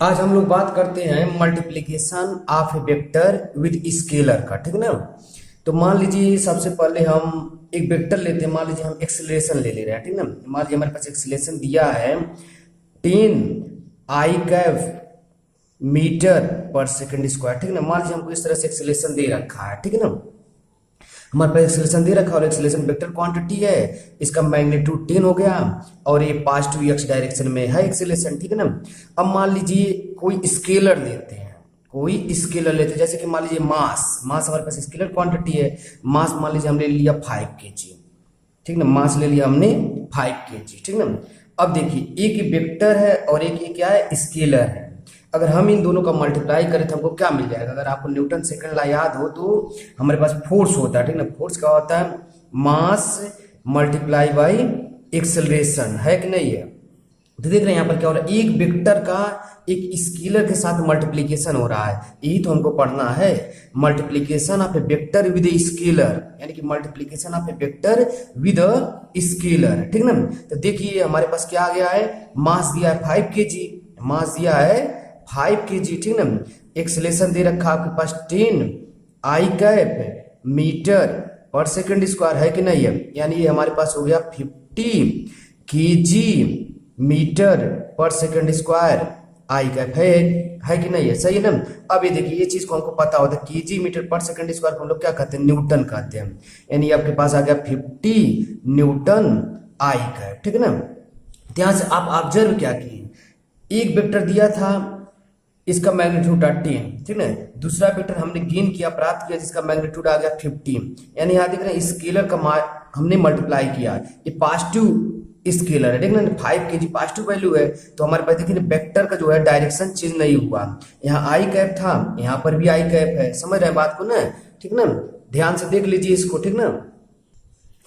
आज हम लोग बात करते हैं multiplication of A vector with scalar का। ठीक ना। तो मान लीजिए सबसे पहले हम एक वेक्टर लेते हैं। मान लीजिए हम एक्सेलरेशन ले रहे हैं। ठीक ना। मान लीजिए हमारे पास एक्सेलरेशन दिया है 10 आई कैफ मीटर पर सेकंड स्क्वायर। ठीक ना। मान लीजिए हमको इस तरह से एक्सेलरेशन दे रखा है। ठीक है ना। हमारे पास एक्सेलरेशन दे रखा है और एक्सेलरेशन वेक्टर क्वांटिटी है, इसका मैग्नीट्यूड 10 हो गया और ये पॉजिटिव एक्स डायरेक्शन में है एक्सेलरेशन। ठीक है ना। अब मान लीजिए कोई स्केलर लेते हैं, कोई स्केलर लेते हैं, जैसे कि मान लीजिए मास हमारे पास स्केलर क्वांटिटी है। मास मान लीजिए हमने लिया 5 kg। ठीक ना। मास ले लिया हमने 5 kg। ठीक ना। अब देखिए एक वेक्टर है और एक ये क्या है, स्केलर है। अगर हम इन दोनों का मल्टीप्लाई करें तो हमको क्या मिल जाएगा। अगर आपको न्यूटन सेकंड लॉ याद हो तो हमारे पास फोर्स होता है। ठीक ना। फोर्स क्या होता है, मास मल्टीप्लाई बाई एक्सेलरेशन, है कि नहीं है। तो देख रहे हैं यहाँ पर क्या हो रहा है, एक वेक्टर का एक स्केलर के साथ मल्टीप्लिकेशन हो रहा है। यही तो हमको पढ़ना है, multiplication of A vector with a scalar, यानी कि multiplication of A vector with a scalar. ठीक ना। तो देखिए हमारे पास क्या आ गया है, मास दिया है 5 kg, मास दिया है 5 kg। ठीक ना। एक्सेलरेशन दे रखा आपके पास 10 आई कैप मीटर पर सेकंड स्क्वायर, है कि नहीं है। यानी ये हमारे पास हो गया 50 kg मीटर पर सेकंड स्क्वायर आई कैप, है कि नहीं है। सही है ना। अब ये देखिए ये चीज को हमको पता होता है, kg मीटर पर सेकंड स्क्वायर को हम लोग क्या कहते हैं, न्यूटन कहते हैं। यानी आपके पास आ गया 50 न्यूटन आई कैप। ठीक है ना। ध्यान से आप ऑब्जर्व क्या किए, एक वेक्टर दिया था, इसका मैग्नीट्यूड 10। ठीक है। दूसरा वेक्टर हमने गेन किया, प्राप्त किया, जिसका मैग्नीट्यूड आ गया 15। यानी यहाँ देख रहे हैं स्केलर का हमने मल्टीप्लाई किया, ये पॉजिटिव स्केलर है। देख रहे हैं 5 kg पॉजिटिव वैल्यू है, तो हमारे पास देखिए वेक्टर का जो है डायरेक्शन चेंज नहीं हुआ। यहाँ आई कैप था, यहाँ पर भी आई कैप है। समझ रहे हैं बात को ना। ठीक ना। ध्यान से देख लीजिए इसको। ठीक ना।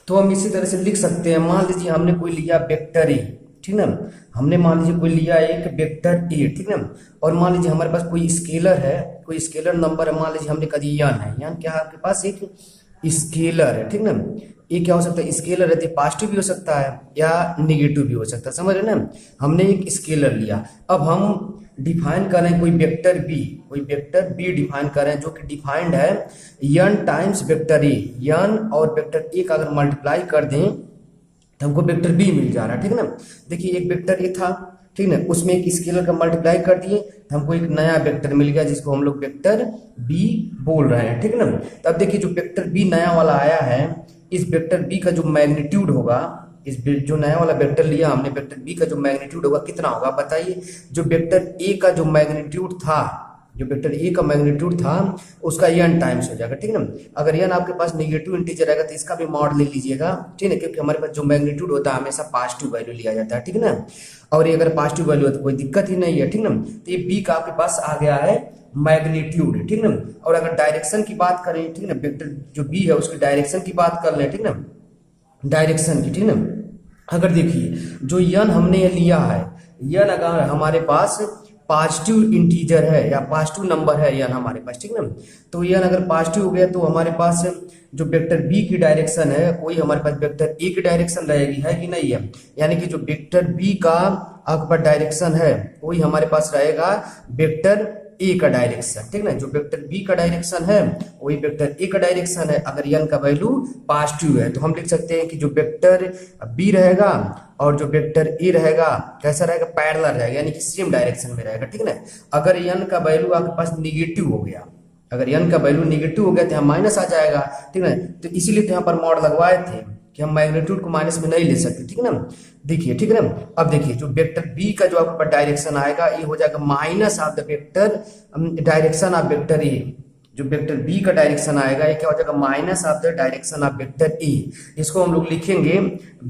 तो हम इसी तरह से लिख सकते हैं, मान लीजिए हमने कोई लिया वेक्टर ए। ठीक ना। हमने मान लीजिए कोई लिया एक वेक्टर ए। ठीक ना। और मान लीजिए हमारे पास कोई स्केलर है, कोई स्केलर नंबर है, मान लीजिए हमने कहा यन है। यन क्या है आपके पास, एक स्केलर है। ठीक ना। ये क्या हो सकता है, स्केलर रहती है, पॉजिटिव भी हो सकता है या निगेटिव भी हो सकता है। समझ रहे ना। हमने एक स्केलर लिया, अब हम डिफाइन कर रहे हैं कोई वेक्टर बी, कोई वेक्टर बी डिफाइन कर रहे हैं, जो कि डिफाइंड है यन टाइम्स वेक्टर ए। यन और वेक्टर ए का अगर मल्टीप्लाई कर दें तो हमको वेक्टर बी मिल जा रहा है। ठीक है ना। देखिए एक वेक्टर ए था, ठीक ना, उसमें एक स्केलर का मल्टीप्लाई कर दिए तो हमको एक नया वेक्टर मिल गया, जिसको हम लोग वेक्टर बी बोल रहे हैं। ठीक है ना। तब देखिए जो वेक्टर बी नया वाला आया है, इस वेक्टर बी का जो मैग्नीट्यूड होगा, इस जो नया वाला वेक्टर लिया हमने, वेक्टर बी का जो मैग्नीट्यूड होगा कितना होगा बताइए। जो वेक्टर ए का जो मैग्नीट्यूड था, जो वेक्टर ए का मैग्नीट्यूड था, उसका n टाइम्स हो जाएगा। ठीक है ना। अगर n आपके पास नेगेटिव इंटीजर रहेगा तो इसका भी मॉड ले लीजिएगा। ठीक है, क्योंकि हमारे पास जो मैग्नीट्यूड होता है हमेशा पॉजिटिव वैल्यू लिया जाता है। ठीक है ना। और ये अगर पॉजिटिव वैल्यू है तो कोई दिक्कत ही नहीं है। ठीक ना। तो ये बी का आपके पास आ गया है मैग्नीट्यूड। ठीक ना। और अगर डायरेक्शन की बात करें, ठीक ना, वेक्टर जो बी है उसकी डायरेक्शन की बात कर लें। ठीक ना, डायरेक्शन की। ठीक ना। अगर देखिए जो यन हमने लिया है, यन अगर हमारे पास पॉजिटिव इंटीजर है या पॉजिटिव नंबर है यन हमारे पास, ठीक ना, तो यन अगर पॉजिटिव हो गया तो हमारे पास जो वेक्टर बी की डायरेक्शन है वही हमारे पास वेक्टर ए की डायरेक्शन रहेगी, है कि नहीं है। यानी कि जो वेक्टर बी का आपके पास डायरेक्शन है वही हमारे पास रहेगा वेक्टर ए का डायरेक्शन। ठीक ना। जो वेक्टर बी का डायरेक्शन है वही वेक्टर ए का डायरेक्शन है। अगर n का वैल्यू पॉजिटिव है तो हम लिख सकते हैं कि जो वेक्टर बी रहेगा और जो वेक्टर ए रहेगा कैसा रहेगा, पैरेलल रहेगा, यानी कि सेम डायरेक्शन में रहेगा। ठीक ना। अगर n का वैल्यू आपके पास निगेटिव हो गया, अगर n का वैल्यू निगेटिव हो गया तो यहाँ माइनस आ जाएगा। ठीक ना। तो इसीलिए तो यहाँ पर मॉड लगवाए थे कि हम मैग्नीट्यूड को माइनस में नहीं ले सकते। ठीक है ना। देखिए, ठीक है ना। अब देखिए जो वेक्टर बी का जो आपके पास डायरेक्शन आएगा ये हो जाएगा minus of the vector direction of vector A. जो वेक्टर बी का डायरेक्शन आएगा ये क्या हो जाएगा, minus of the direction of vector A. इसको हम लोग लिखेंगे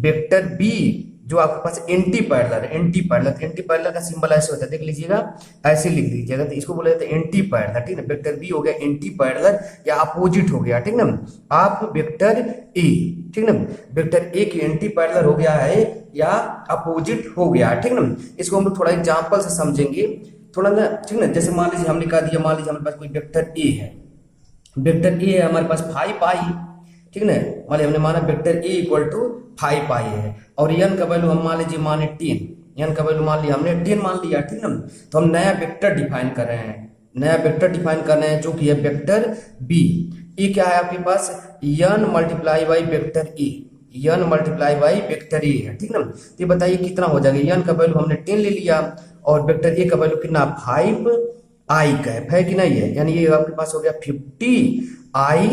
वेक्टर बी जो आपके पास एंटी पैरेलल, एंटी पैरेलल का सिंबल ऐसे होता है, देख लीजिएगा, ऐसे लिख दीजिएगा। तो इसको बोला जाता है एंटी पैरेलल। ठीक है। वेक्टर बी हो गया एंटी पैरेलल या अपोजिट हो गया। ठीक ना। आप वेक्टर ए, ठीक ना, वेक्टर ए की एंटी पैरेलल हो गया है या अपोजिट हो गया। ठीक ना। इसको हम लोग थोड़ा एग्जांपल से समझेंगे थोड़ा ना। ठीक ना। जैसे मान लीजिए हमने कहा दिया, मान लीजिए हमारे पास कोई वेक्टर ए है, वेक्टर ए है हमारे पास 5 आई। ठीक ना। मान लीजिए हमने माना वेक्टर ए इक्वल टू 5 आई है और n का वैल्यू हम मान लीजिए माने 10। n का वैल्यू मान लिया हमने 10 मान लिया, ठीक ना। तो हम नया वेक्टर डिफाइन कर रहे हैं, नया वेक्टर डिफाइन कर रहे हैं जो कि है वेक्टर b। ये क्या है आपके पास, n multiply by vector a, n multiply by vector a है, ठीक ना। तो ये बताइए कितना हो जाएगा, n का वैल्यू हमने 10 ले लिया और वेक्टर a का वैल्यू कितना 5 i कैप है कि नहीं है, यानी ये आपके पास हो गया 50 i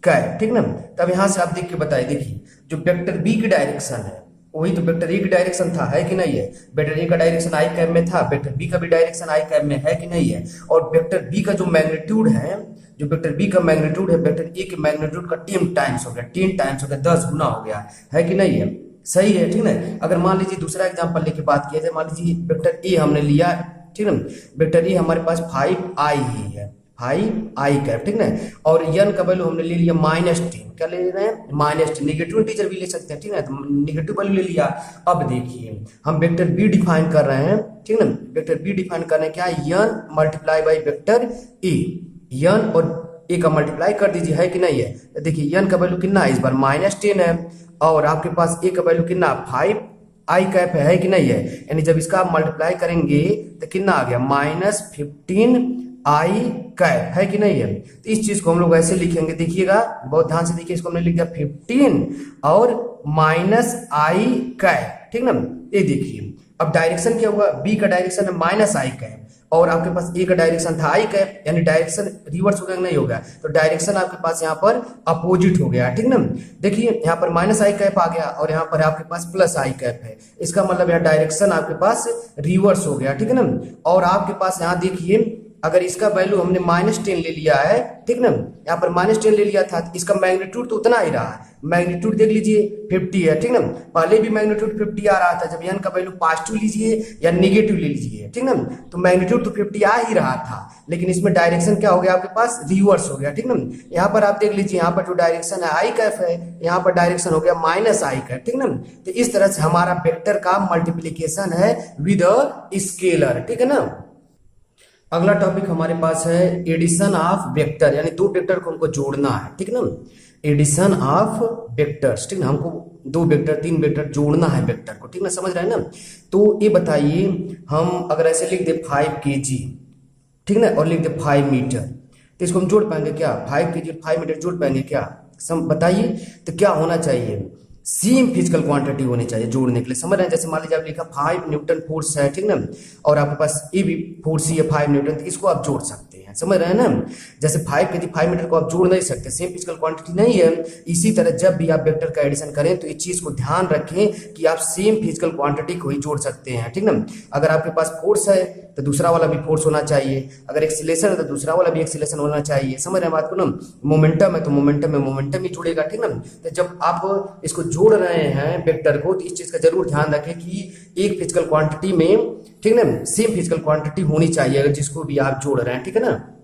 कैप, ठीक ना। तब यहाँ से आप देख के बताइए, देखिए जो वेक्टर b की डायरेक्शन है वही तो वेक्टर ए की डायरेक्शन था, है कि नहीं है। वेक्टर ए का डायरेक्शन आई कैप में था, वेक्टर बी का भी डायरेक्शन आई कैप में है कि नहीं है। और वेक्टर बी का जो मैग्नीट्यूड है, जो वेक्टर बी का मैग्नीट्यूड है वेक्टर ए के मैग्नीट्यूड का 10 टाइम्स हो गया, 10 टाइम्स हो गया, 10 गुना हो गया, है कि नहीं है। सही है, ठीक है। अगर मान लीजिए दूसरा एग्जाम्पल लेके बात किया जाए, मान लीजिए वेक्टर ए हमने लिया, ठीक है, वेक्टर ए हमारे पास 5i ही है, 5i कैप, ठीक ना। और n का वैल्यू हमने ले लिया -10, क्या ले रहे हैं -10, निगेटिव इंटीजर भी ले सकते हैं, ठीक है, तो निगेटिव वैल्यू ले लिया। अब देखिए हम वेक्टर b डिफाइन कर रहे हैं, ठीक ना, वेक्टर b डिफाइन कर रहे हैं क्या, n multiply by vector a, n और a का मल्टीप्लाई कर दीजिए, है कि नहीं है। तो देखिए n का वैल्यू कितना है इस बार -10 है और आपके पास a का वैल्यू कितना 5i कैप है कि नहीं है। यानी जब इसका आप मल्टीप्लाई करेंगे तो कितना आ गया -15i कैप, है कि नहीं है। तो इस चीज को हम लोग ऐसे लिखेंगे, देखिएगा बहुत ध्यान से देखिए, इसको हमने लिख दिया 15 और -i कैप, ठीक ना। ये देखिए अब डायरेक्शन क्या हुआ, b का डायरेक्शन है -i कैप और आपके पास a का डायरेक्शन था i कैप, यानी डायरेक्शन रिवर्स हो गया नहीं हो गया, तो डायरेक्शन आपके पास यहाँ पर अपोजिट हो गया, ठीक ना। देखिए यहाँ पर -i कैप आ गया और यहाँ पर आपके पास +i कैप है, इसका मतलब यहाँ डायरेक्शन आपके पास रिवर्स हो गया, ठीक है ना। और आपके पास यहाँ देखिए अगर इसका वैल्यू हमने -10 ले लिया है, ठीक ना, यहाँ पर -10 ले लिया था, तो इसका मैग्नीट्यूड तो उतना ही रहा है, मैग्नीट्यूड देख लीजिए 50 है, ठीक ना। पहले भी मैग्नीट्यूड 50 आ रहा था, जब n का वैल्यू पॉजिटिव लीजिए या नेगेटिव ले लीजिए, ठीक ना, तो मैग्नीट्यूड तो 50 आ ही रहा था, लेकिन इसमें डायरेक्शन क्या हो गया आपके पास, रिवर्स हो गया, ठीक ना। यहाँ पर आप देख लीजिए, यहाँ पर जो डायरेक्शन है आई कैफ है, यहाँ पर डायरेक्शन हो गया -i कैफ, ठीक ना। तो इस तरह से हमारा वेक्टर का मल्टीप्लीकेशन है विद अ स्केलर, ठीक है ना। अगला टॉपिक हमारे पास है एडिशन ऑफ वेक्टर, यानी दो वेक्टर को हमको जोड़ना है, ठीक ना, एडिशन ऑफ वेक्टर्स, ठीक ना, हमको 2 वेक्टर 3 वेक्टर जोड़ना है वेक्टर को, ठीक ना, समझ रहे हैं ना। तो ये बताइए हम अगर ऐसे लिख दे 5 kg, ठीक ना, और लिख दे 5 मीटर, तो इसको हम जोड़ पाएंगे क्या, 5 kg 5 मीटर जोड़ पाएंगे क्या, बताइए। तो क्या होना चाहिए, सेम फिजिकल क्वांटिटी होनी चाहिए जोड़ने के लिए, समझ रहे हैं। जैसे मान लीजिए आप लिखा 5 न्यूटन फोर्स है, ठीक ना, और आपके पास ये भी फोर्स ही है 5 न्यूटन, तो इसको आप जोड़ सकते हैं, समझ रहे हैं ना। जैसे 5 kg 5 मीटर को आप जोड़ नहीं सकते, सेम फिजिकल क्वांटिटी नहीं है। इसी तरह जब भी आप वेक्टर का एडिशन करें तो इस चीज को ध्यान रखें कि आप सेम फिजिकल क्वांटिटी को ही जोड़ सकते हैं, ठीक ना। अगर आपके पास फोर्स है तो दूसरा वाला भी फोर्स होना चाहिए, अगर एक्सीलरेशन है तो दूसरा वाला भी एक्सीलरेशन होना चाहिए, समझ रहे हैं बात को ना। मोमेंटम है तो मोमेंटम में मोमेंटम ही जुड़ेगा, ठीक ना। तो जब आप इसको जोड़ रहे हैं वेक्टर को तो इस चीज का जरूर ध्यान रखें कि एक फिजिकल क्वांटिटी में, ठीक ना, सेम फिजिकल क्वांटिटी होनी चाहिए अगर जिसको भी आप जोड़ रहे हैं, ठीक है ना।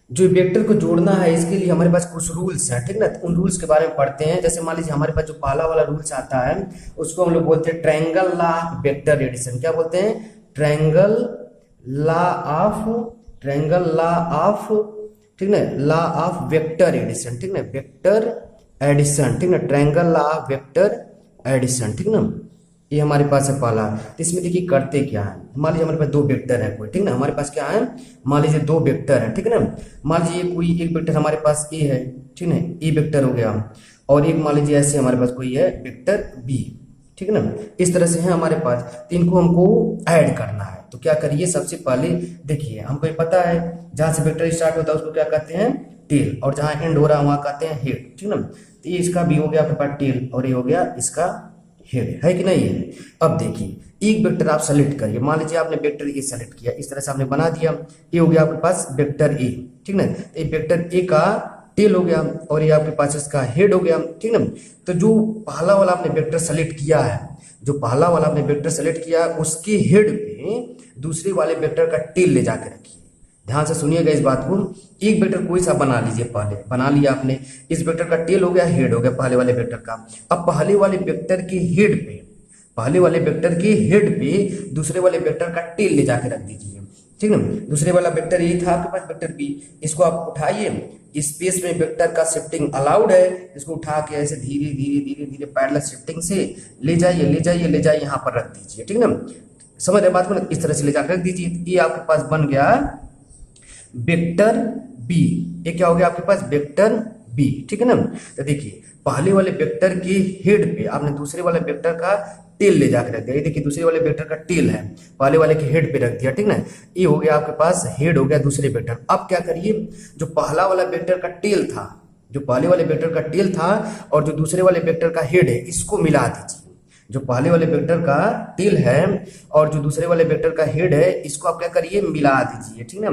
जो वेक्टर को जोड़ना है इसके लिए हमारे पास कुछ रूल्स हैं, ठीक ना, उन रूल्स के बारे में पढ़ते हैं। जैसे मान लीजिए हमारे पास जो पहला वाला रूल्स आता है उसको हम लोग बोलते हैं triangle law of vector addition, क्या बोलते हैं, ट्रायंगल लॉ ऑफ, ठीक ना, लॉ ऑफ वेक्टर एडिशन, ठीक ना, वेक्टर एडिशन, ठीक ना, triangle law of vector addition, ठीक ना। ये हमारे पास है पहला। तो इसमें देखिए करते क्या है, मान लीजिए हमारे पास 2 वेक्टर है कोई, ठीक ना, हमारे पास क्या है, मान लीजिए 2 वेक्टर है, ठीक है ना। मान लीजिए कोई एक वेक्टर हमारे पास ए है, ठीक है, ए वेक्टर हो गया, और एक मान लीजिए ऐसे हमारे पास कोई है वेक्टर बी, ठीक है ना। इस तरह से है हमारे पास, तो इनको हमको ऐड करना है। तो क्या करिए, सबसे पहले देखिए हमको ये पता है जहां से वेक्टर स्टार्ट होता है उसको क्या कहते हैं, टेल, और जहां एंड हो रहा है वहां कहते हैं हेड, ठीक ना। तो ये इसका भी हो गया आपके पास टेल और ये हो गया इसका हेड, है कि नहीं है। अब देखिए एक वेक्टर आप सेलेक्ट करिए, मान लीजिए आपने वेक्टर ए सेलेक्ट किया, इस तरह से आपने बना दिया, ये हो गया आपके पास वेक्टर ए, ठीक ना। ये वेक्टर ए का टेल हो गया और ये आपके पास इसका हेड हो गया, ठीक ना। तो जो पहला वाला आपने वेक्टर सेलेक्ट किया है, जो पहला वाला आपने वेक्टर सेलेक्ट किया उसके हेड पे दूसरे वाले वेक्टर का टेल ले जाके रखिए। ध्यान से सुनिएगा इस बात को। एक वेक्टर कोई सा बना लीजिए, पहले बना लिया आपने, इस वेक्टर का टेल हो गया, हेड हो गया पहले वाले वेक्टर का। अब पहले वाले वेक्टर के हेड पे, पहले वाले वेक्टर के हेड पे दूसरे वाले वेक्टर का टेल ले जाके रख दीजिए, ठीक ना। दूसरे वाला वेक्टर ये था आपके पास वेक्टर बी, इसको आप उठाइए, स्पेस में वेक्टर का शिफ्टिंग अलाउड है, इसको उठा के ऐसे धीरे धीरे धीरे धीरे पैरेलल शिफ्टिंग से ले जाइए यहाँ पर रख दीजिए, ठीक ना। समझ रहे बात को ना, इस तरह से ले जाकर रख दीजिए। ये आपके पास बन गया वेक्टर बी। ये क्या हो गया आपके पास वेक्टर बी, ठीक है ना। तो देखिए पहले वाले वेक्टर के हेड पे आपने दूसरे वाले वेक्टर का टेल ले जाकर रख दिया। ये देखिए दूसरे वाले वेक्टर का टेल है, पहले वाले के हेड पे रख दिया, ठीक ना। ये हो गया आपके पास हेड हो गया दूसरे वेक्टर। अब क्या करिए, जो पहला वाला वेक्टर का टेल था, जो पहले वाले वेक्टर का टेल था और जो दूसरे वाले वेक्टर का हेड है, इसको मिला दीजिए। जो पहले वाले वेक्टर का टेल है और जो दूसरे वाले वेक्टर का हेड है, इसको आप क्या करिए मिला दीजिए, ठीक ना।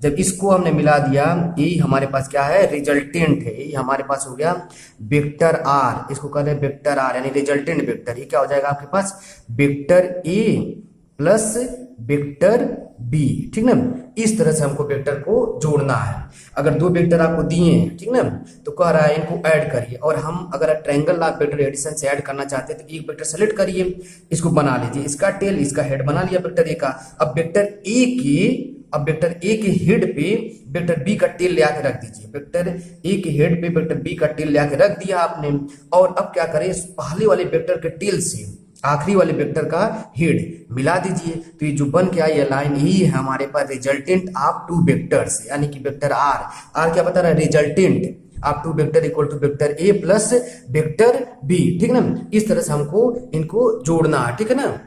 जब इसको हमने मिला दिया, यही हमारे पास क्या है रिजल्टेंट है, यही हमारे पास हो गया वेक्टर आर। इसको कहते हैं वेक्टर आर यानी रिजल्टेंट वेक्टर। ये क्या हो जाएगा आपके पास vector A plus vector B, ठीक ना। इस तरह से हमको वेक्टर को जोड़ना है। अगर दो वेक्टर आपको दिए हैं, ठीक ना, तो कह रहा है इनको ऐड करिए। और हम अगर ट्रायंगल ऑफ वेक्टर एडिशन से ऐड करना चाहते हैं तो एक वेक्टर सेलेक्ट करिए, इसको बना लीजिए, इसका टेल इसका हेड बना लिया वेक्टर ए का। अब वेक्टर ए के हेड पे वेक्टर बी का टेल ले आके रख दीजिए। वेक्टर ए के हेड पे वेक्टर बी का टेल ले आके रख दिया आपने। और अब क्या करें, पहले वाले वेक्टर के टेल से आखिरी वाले वेक्टर का हेड मिला दीजिए। तो ये जो बन के आई लाइन यही है हमारे पास रिजल्टेंट ऑफ टू वेक्टर्स, यानी कि वेक्टर आर क्या बता रहा है resultant of two vector equal to vector A plus vector B, ठीक ना। इस तरह से हमको इनको जोड़ना है, ठीक है ना।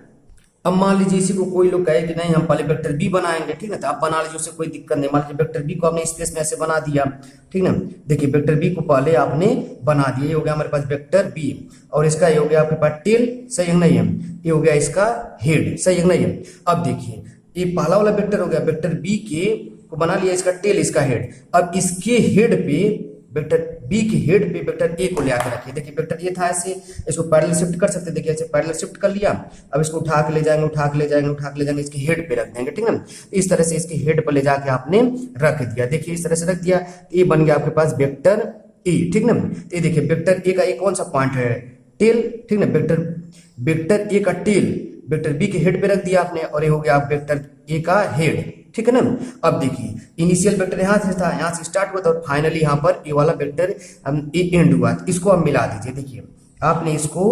अब मान लीजिए इसी को कोई लोग कहे कि नहीं हम पहले वेक्टर बी बनाएंगे, ठीक है, तो आप बना लीजिए, उससे कोई दिक्कत नहीं। मान लीजिए वेक्टर बी को आपने स्पेस में ऐसे बना दिया, ठीक ना। देखिए वेक्टर बी को पहले आपने बना दिया, ये हो गया हमारे पास वेक्टर बी। और इसका ये हो गया आपके पास टेल, सही है नहीं है, ये हो गया इसका हेड, सही है नहीं है। अब देखिए ये पहला वाला वेक्टर हो गया वेक्टर बी के को बना लिया, इसका टेल इसका हेड। अब इसके हेड पे वेक्टर बी के हेड पे वेक्टर ए को ले आकर रखिए। देखिए वेक्टर ए था ऐसे, इसको पैरेलल शिफ्ट कर सकते हैं, देखिए ऐसे पैरेलल शिफ्ट कर लिया। अब इसको उठा के ले जाएंगे, उठा के ले जाएंगे, उठा के ले जाएंगे, इसके हेड पे रख देंगे, ठीक है। इस तरह से इसके हेड पर ले जाके आपने रख दिया। देखिए इस तरह से रख दिया, ये बन गया आपके पास वेक्टर ए, ठीक ना। ये देखिए वेक्टर ए का एक कौन सा पॉइंट है टेल, ठीक ना। वेक्टर ए का टेल वेक्टर बी के हेड पे रख दिया आपने, और ये हो गया वेक्टर ए का हेड, ठीक है ना। अब देखिए इनिशियल वेक्टर यहाँ से था, यहाँ से स्टार्ट हुआ था और फाइनली यहाँ पर ये वाला वेक्टर ए एंड हुआ। इसको अब मिला दीजिए। देखिए आपने इसको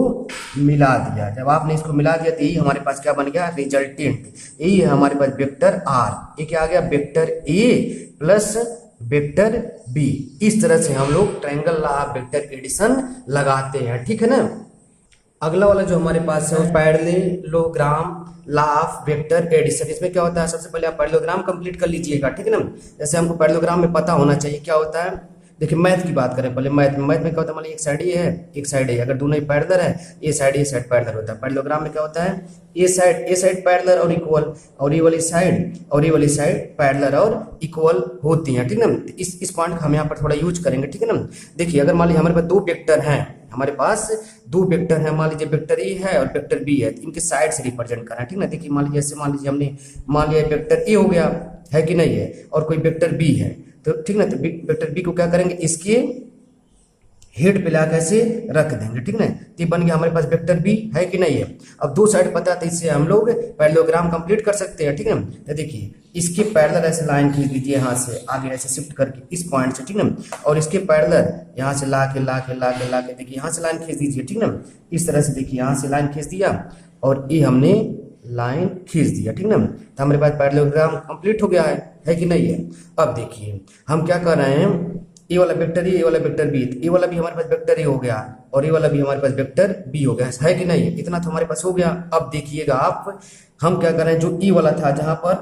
मिला दिया, जब आपने इसको मिला दिया तो यही हमारे पास क्या बन गया रिजल्टेंट, यही है हमारे पास वेक्टर आर। ये क्या आ गया vector A plus vector B. इस तरह से हम लोग triangle law of vector addition लगाते हैं, ठीक है ना। अगला वाला जो हमारे पास है वो parallelogram law of vector addition. इसमें क्या होता है, सबसे पहले आप पैरेललोग्राम कंप्लीट कर लीजिएगा, ठीक है ना। जैसे हमको पैरेललोग्राम में पता होना चाहिए क्या होता है। देखिए मैथ की बात करें पहले, मैथ में क्या होता है, मान लीजिए एक साइड ये है एक साइड है, अगर दोनों ही पैरेलल है, ये साइड पैरेलल होता है। पैरेललोग्राम में क्या होता है, ये साइड पैरेलल और इक्वल, और ये वाली साइड पैरेलल और इक्वल होती हैं, ठीक ना। इस पॉइंट का हम यहाँ पर थोड़ा यूज करेंगे, ठीक है ना। देखिए अगर मान लीजिए हमारे पास दो वेक्टर हैं, हमारे पास दो वेक्टर है, मान लीजिए वेक्टर ए है और वेक्टर बी है, तो इनके साइड से रिप्रेजेंट करना है, ठीक ना। देखिए मान लीजिए हमने मान लिया वेक्टर ए हो गया है कि नहीं है, और कोई वेक्टर बी है, तो ठीक ना। तो वेक्टर बी को क्या करेंगे, इसके हेड पे ला कैसे रख देंगे, ठीक ना। तो बन गया हमारे पास वेक्टर बी है कि नहीं है। अब दो साइड पता है तो इससे हम लोग पैरेललोग्राम कंप्लीट कर सकते हैं, ठीक है। तो देखिए इसके पैरेलल ऐसे लाइन खींच लीजिए, यहाँ से आगे ऐसे शिफ्ट करके इस पॉइंट से, ठीक ना। और इसके पैरेलल यहाँ से ला के देखिए यहाँ से लाइन खींच दीजिए, ठीक ना। इस तरह से देखिए यहाँ से लाइन खींच दिया और ये हमने लाइन खींच दिया, ठीक ना। तो हमारे पास पैरेललोग्राम कंप्लीट हो गया है कि नहीं है। अब देखिए हम क्या कर रहे हैं, ये वाला वेक्टर ए, ये वाला वेक्टर बी, ये वाला भी हमारे पास वेक्टर ए हो गया और ये वाला भी हमारे पास वेक्टर बी हो गया है कि नहीं है। इतना तो हमारे पास हो गया। अब देखिएगा आप, हम क्या कर रहे हैं, जो ई वाला था जहां पर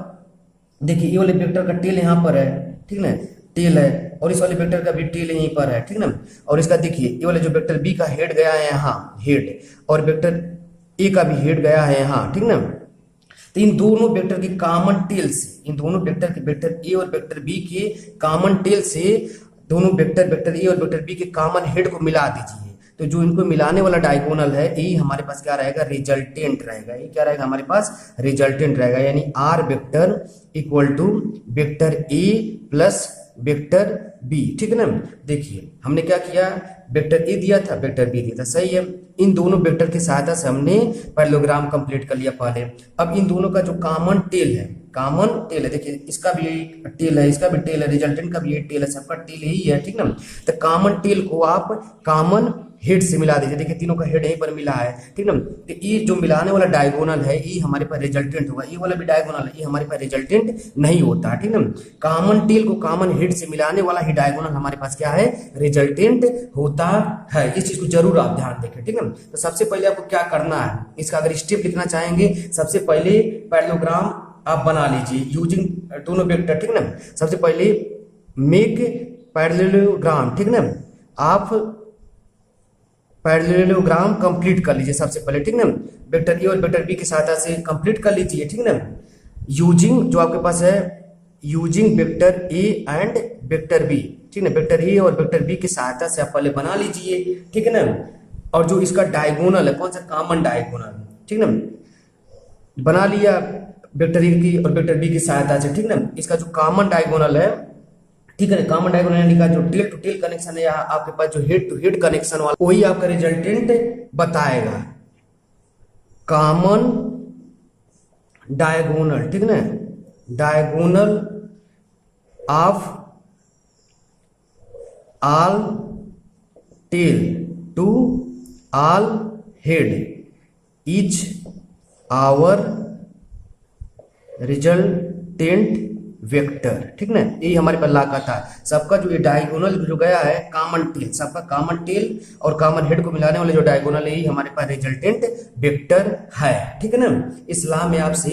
देखिए ये वाले वेक्टर का टेल यहाँ पर है, ठीक ना, टेल है, और इस वाले वेक्टर का भी टेल यहीं पर है, ठीक ना। और इसका देखिए ये वाले जो वेक्टर बी का हेड गया है यहाँ हेड, और वेक्टर ए का भी हेड गया है यहाँ, ठीक ना। तो इन दोनों वेक्टर के कॉमन टेल से, इन दोनों वेक्टर के वेक्टर ए और वेक्टर बी के कॉमन टेल से दोनों वेक्टर ए और वेक्टर बी के कॉमन हेड को मिला दीजिए। तो जो इनको मिलाने वाला डायगोनल है यही हमारे पास क्या रहेगा रिजल्टेंट रहेगा। ये क्या रहेगा हमारे पास रिजल्टेंट रहेगा, यानी R vector equal to vector A plus vector B, ठीक है ना। देखिए हमने क्या किया, वेक्टर ए दिया था वेक्टर बी दिया था, सही है। इन दोनों वेक्टर की सहायता से हमने पैरेललोग्राम कंप्लीट कर लिया पहले। अब इन दोनों का जो कॉमन टेल है कॉमन टेल है। देखिए इसका भी टेल है, इसका भी टेल है, रिजल्टेंट का भी ये टेल है, सबका टेल यही है, ठीक ना। तो कॉमन टेल को आप कॉमन हेड से मिला दीजिए। देखिए तीनों का हेड यहीं पर मिला है, ठीक ना। तो ये जो मिलाने वाला डायगोनल है ये हमारे पास रिजल्टेंट होगा, ये वाला भी डायगोनल है, ये हमारे पास रिजल्टेंट नहीं होता, ठीक ना। कॉमन टेल को कॉमन हेड से मिलाने वाला ही डायगोनल हमारे पास क्या है, रिजल्टेंट होता है। इस चीज को जरूर आप ध्यान देखें, ठीक है। तो सबसे पहले आपको क्या करना है, इसका अगर स्टेप लिखना चाहेंगे, सबसे पहले पैरेललोग्राम आप बना लीजिए यूजिंग दोनों वेक्टर, ठीक ना। सबसे पहले मेक पैरेललोग्राम, ठीक ना। आप पैरेललोग्राम कंप्लीट कर लीजिए सबसे पहले, ठीक ना। वेक्टर ए और वेक्टर बी की सहायता से कंप्लीट कर लीजिए, ठीक ना। यूजिंग जो आपके पास है, using vector A and vector B, ठीक ना। वेक्टर ए और वेक्टर बी की सहायता से आप पहले बना लीजिए, ठीक है ना। और जो इसका डायगोनल है, कौन सा, कॉमन डायगोनल, ठीक ना, बना लिया वेक्टर ए की और वेक्टर बी की सहायता से, ठीक ना। इसका जो कॉमन डायगोनल है, ठीक है, कॉमन डायगोनल का जो टेल टू टेल कनेक्शन है, आपके पास जो हेड टू हेड कनेक्शन वाला, वही आपका रिजल्टेंट बताएगा। कॉमन डायगोनल, ठीक ना, diagonal of all tail to all head is our resultant vector, ठीक ना। यही हमारे पास लाका था, सबका जो ये डायगोनल जो गया है कॉमन टेल, सबका कॉमन टेल और कॉमन हेड को मिलाने वाले जो डायगोनल है, यही हमारे पास रिजल्टेंट वेक्टर है, ठीक है ना। इस्लाम में आपसे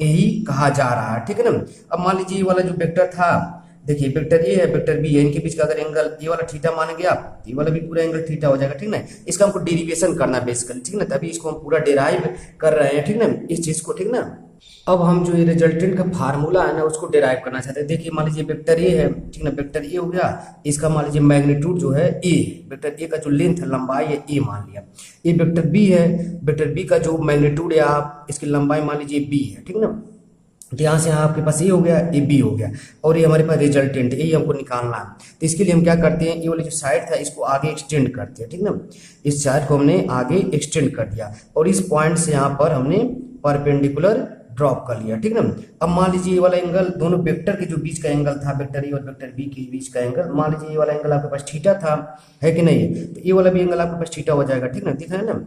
यही कहा जा रहा है, ठीक है ना। अब मान लीजिए ये वाला जो वेक्टर था, देखिए वेक्टर ए है, वेक्टर बी है, इनके बीच का अगर एंगल ये वाला थीटा मानेंगे आप, ये वाला भी पूरा एंगल थीटा हो जाएगा, ठीक ना। इसका हमको डेरिवेशन करना है बेसिकली, ठीक ना, तभी इसको हम पूरा डेराइव कर रहे हैं, ठीक ना, इस चीज को, ठीक ना। अब हम जो ये रिजल्टेंट का फार्मूला है ना, उसको डेराइव करना चाहते हैं। देखिए मान लीजिए वेक्टर ए है, ठीक ना, वेक्टर ए हो गया, इसका मान लीजिए मैग्नीट्यूड जो है ए, वेक्टर ए का जो लेंथ है, लंबाई है, ए मान लिया। ये वेक्टर बी है, वेक्टर बी का जो मैग्नीट्यूड है, आप इसकी लंबाई मान लीजिए बी है, ठीक ना। तो यहाँ से यहाँ आपके पास ए हो गया, ए बी हो गया, और ये हमारे पास रिजल्टेंट, यही हमको निकालना है। तो इसके लिए हम क्या करते हैं, ये वाली जो साइड था इसको आगे एक्सटेंड करते हैं, ठीक ना। इस साइड को हमने आगे एक्सटेंड कर दिया और इस पॉइंट से यहाँ पर हमने परपेंडिकुलर ड्रॉप कर लिया, ठीक ना। अब मान लीजिए ये वाला एंगल, दोनों वेक्टर के जो बीच का एंगल था, वेक्टर ए और वेक्टर बी के बीच का एंगल, मान लीजिए ये वाला एंगल आपके पास थीटा था, है कि नहीं, तो ये वाला भी एंगल आपके पास थीटा हो जाएगा, ठीक ना, दिख रहा है ना।